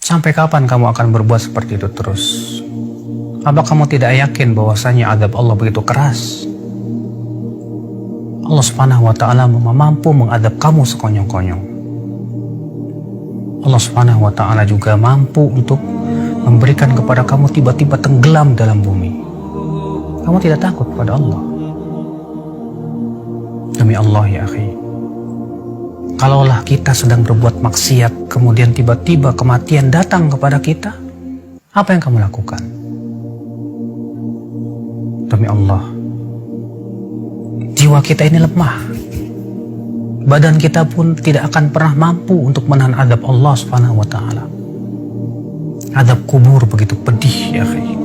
Sampai kapan kamu akan berbuat seperti itu terus? Apa kamu tidak yakin bahwasanya azab Allah begitu keras? Allah Subhanahu wa ta'ala mampu mengadab kamu sekonyong-konyong. Allah Subhanahu wa ta'ala juga mampu untuk memberikan kepada kamu tiba-tiba tenggelam dalam bumi. Kamu tidak takut pada Allah? Demi Allah ya akhi, kalaulah kita sedang berbuat maksiat, kemudian tiba-tiba kematian datang kepada kita, apa yang kamu lakukan? Demi Allah, jiwa kita ini lemah. Badan kita pun tidak akan pernah mampu untuk menahan azab Allah Subhanahu wa ta'ala. Azab kubur begitu pedih ya akhi.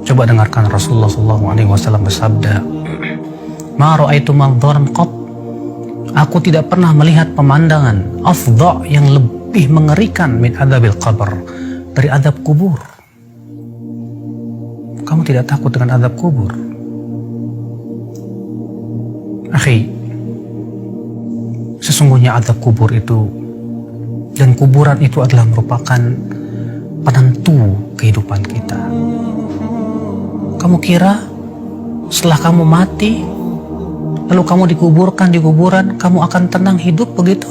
Coba dengarkan Rasulullah SAW bersabda, "Ma ra'aitu mandharan qat." Aku tidak pernah melihat pemandangan afdha yang lebih mengerikan min adzabil qabr, dari azab kubur. Kamu tidak takut dengan azab kubur? Akhi, sesungguhnya azab kubur itu dan kuburan itu adalah merupakan penentu kehidupan kita. Kamu kira setelah kamu mati, lalu kamu dikuburkan di kuburan, kamu akan tenang hidup begitu?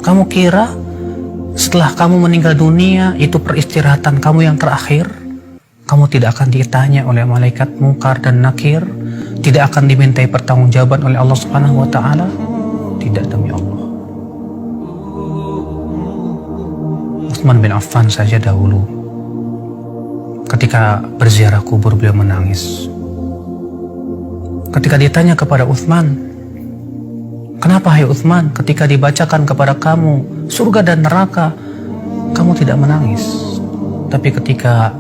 Kamu kira setelah kamu meninggal dunia, itu peristirahatan kamu yang terakhir? Kamu tidak akan ditanya oleh malaikat Munkar dan Nakir? Tidak akan dimintai pertanggungjawaban oleh Allah Subhanahu wa ta'ala? Tidak, demi Allah. Utsman bin Affan saja dahulu ketika berziarah kubur beliau menangis. Ketika ditanya kepada Utsman, "Kenapa hai Utsman, ketika dibacakan kepada kamu surga dan neraka, kamu tidak menangis? Tapi ketika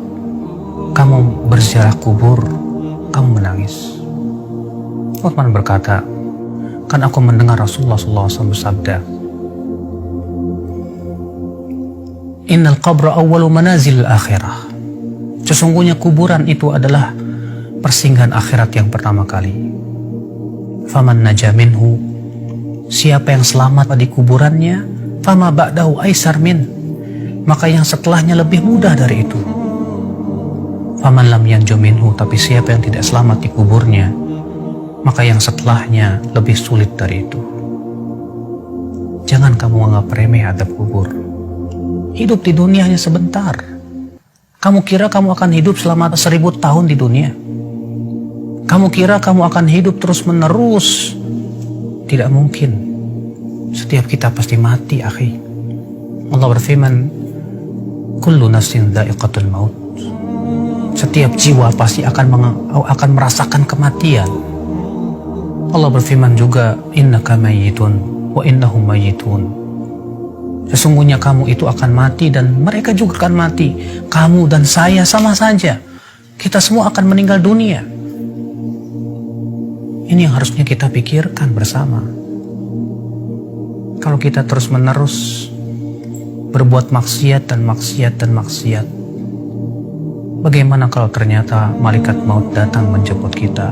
kamu berziarah kubur, kamu menangis?" Utsman berkata, "Kan aku mendengar Rasulullah SAW bersabda, Innal qabra awwalu manazil akhirah." Sesungguhnya kuburan itu adalah persinggahan akhirat yang pertama kali. Faman naja minhu, siapa yang selamat di kuburannya, fama ba'dahu aisar min, maka yang setelahnya lebih mudah dari itu. Faman lam yanju minhu, tapi siapa yang tidak selamat di kuburnya, maka yang setelahnya lebih sulit dari itu. Jangan kamu anggap remeh azab kubur. Hidup di dunia hanya sebentar. Kamu kira kamu akan hidup selama 1000 tahun di dunia? Kamu kira kamu akan hidup terus menerus? Tidak mungkin. Setiap kita pasti mati, akhi. Allah berfirman, "Kullu nafsin dha'iqatul maut." Setiap jiwa pasti akan merasakan kematian. Allah berfirman juga, "Innaka mayyitun wa innahum mayyitun." Sesungguhnya kamu itu akan mati dan mereka juga akan mati. Kamu dan saya sama saja. Kita semua akan meninggal dunia. Ini yang harusnya kita pikirkan bersama. Kalau kita terus menerus berbuat maksiat dan maksiat dan maksiat, bagaimana kalau ternyata malaikat maut datang menjemput kita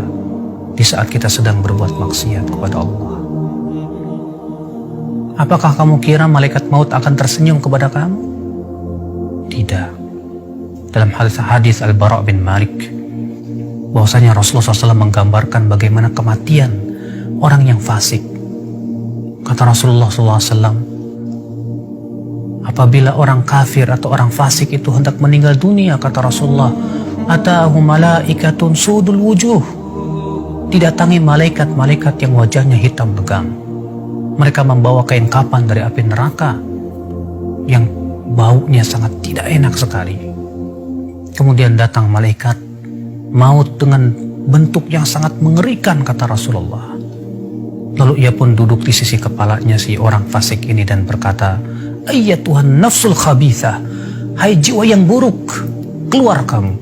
di saat kita sedang berbuat maksiat kepada Allah? Apakah kamu kira malaikat maut akan tersenyum kepada kamu? Tidak. Dalam hadis Al-Bara' bin Malik, bahwasanya Rasulullah SAW menggambarkan bagaimana kematian orang yang fasik. Kata Rasulullah SAW, apabila orang kafir atau orang fasik itu hendak meninggal dunia, kata Rasulullah, "Atahu malaikatun sudul wujuh." Didatangi malaikat-malaikat yang wajahnya hitam legam. Mereka membawa kain kapan dari api neraka yang baunya sangat tidak enak sekali. Kemudian datang malaikat maut dengan bentuk yang sangat mengerikan, kata Rasulullah. Lalu ia pun duduk di sisi kepalanya si orang fasik ini dan berkata, "Ayyatuhan nafsul khabithah, hai jiwa yang buruk, keluar kamu."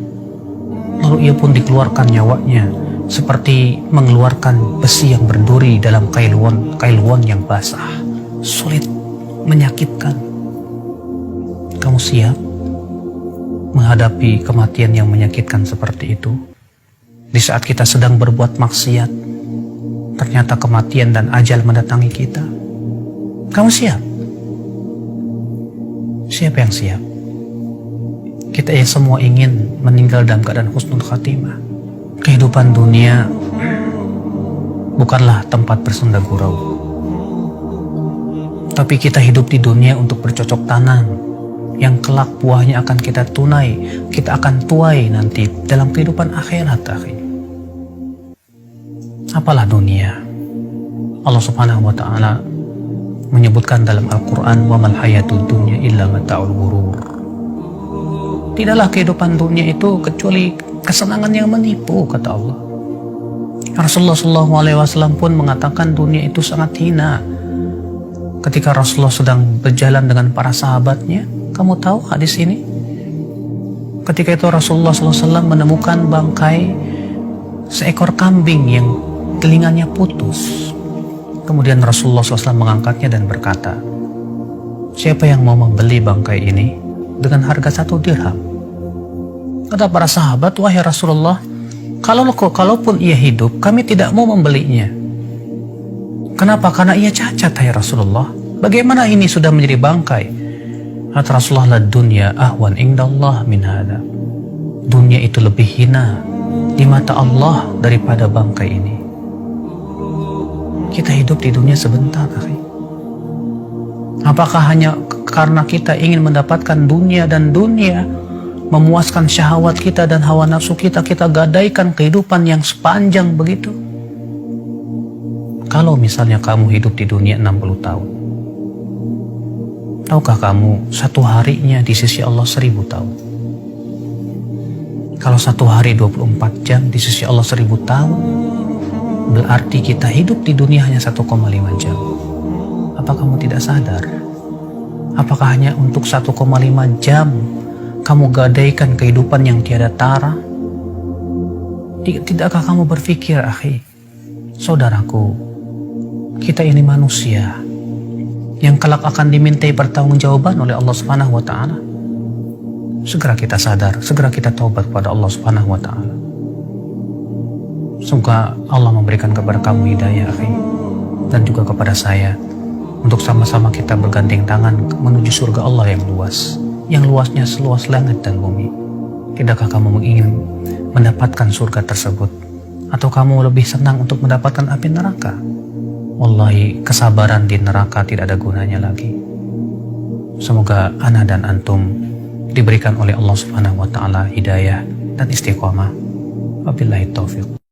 Lalu ia pun dikeluarkan nyawanya seperti mengeluarkan besi yang berduri dalam kailuan yang basah, sulit, menyakitkan. Kamu siap menghadapi kematian yang menyakitkan seperti itu? Di saat kita sedang berbuat maksiat, ternyata kematian dan ajal mendatangi kita. Kamu siap? Siapa yang siap? Kita semua ingin meninggal dalam keadaan husnul khatimah. Kehidupan dunia bukanlah tempat bersenda gurau. Tapi kita hidup di dunia untuk bercocok tanam, yang kelak buahnya akan kita kita akan tuai nanti dalam kehidupan akhirat. Apalah dunia? Allah Subhanahu wa Ta'ala menyebutkan dalam Al-Quran, wa mal hayatud dunya illa mata'ul ghurur. Tidaklah kehidupan dunia itu kecuali kesenangan yang menipu, kata Allah. Rasulullah SAW pun mengatakan dunia itu sangat hina. Ketika Rasulullah sedang berjalan dengan para sahabatnya, kamu tahu hadis ini? Ketika itu Rasulullah SAW menemukan bangkai seekor kambing yang telinganya putus. Kemudian Rasulullah SAW mengangkatnya dan berkata, siapa yang mau membeli bangkai ini dengan harga 1 dirham? Kata para sahabat, wahai Rasulullah, kalaupun ia hidup, kami tidak mau membelinya. Kenapa? Karena ia cacat, hai Rasulullah. Bagaimana ini sudah menjadi bangkai? Kata Rasulullah, la dunya ahwan indallah min hada. Dunia itu lebih hina di mata Allah daripada bangkai ini. Kita hidup di dunia sebentar, akhi. Apakah hanya karena kita ingin mendapatkan dunia dan dunia, memuaskan syahwat kita dan hawa nafsu kita gadaikan kehidupan yang sepanjang begitu? Kalau misalnya kamu hidup di dunia 60 tahun, tahukah kamu satu harinya di sisi Allah 1000 tahun? Kalau satu hari 24 jam di sisi Allah 1000 tahun, berarti kita hidup di dunia hanya 1,5 jam. Apa kamu tidak sadar? Apakah hanya untuk 1,5 jam kamu gadaikan kehidupan yang tiada tara? Tidakkah kamu berpikir, akhi, saudaraku, kita ini manusia yang kelak akan dimintai pertanggungjawaban oleh Allah Subhanahu wa Ta'ala. Segera kita sadar, segera kita taubat kepada Allah Subhanahu wa Ta'ala. Semoga Allah memberikan kepada kamu hidayah, akhi, dan juga kepada saya, untuk sama-sama kita bergandeng tangan menuju surga Allah yang luas, yang luasnya seluas langit dan bumi. Tidakkah kamu ingin mendapatkan surga tersebut? Atau kamu lebih senang untuk mendapatkan api neraka? Wallahi, kesabaran di neraka tidak ada gunanya lagi. Semoga ana dan antum diberikan oleh Allah Subhanahu wa Ta'ala hidayah dan istiqamah. Wabillahi taufiq.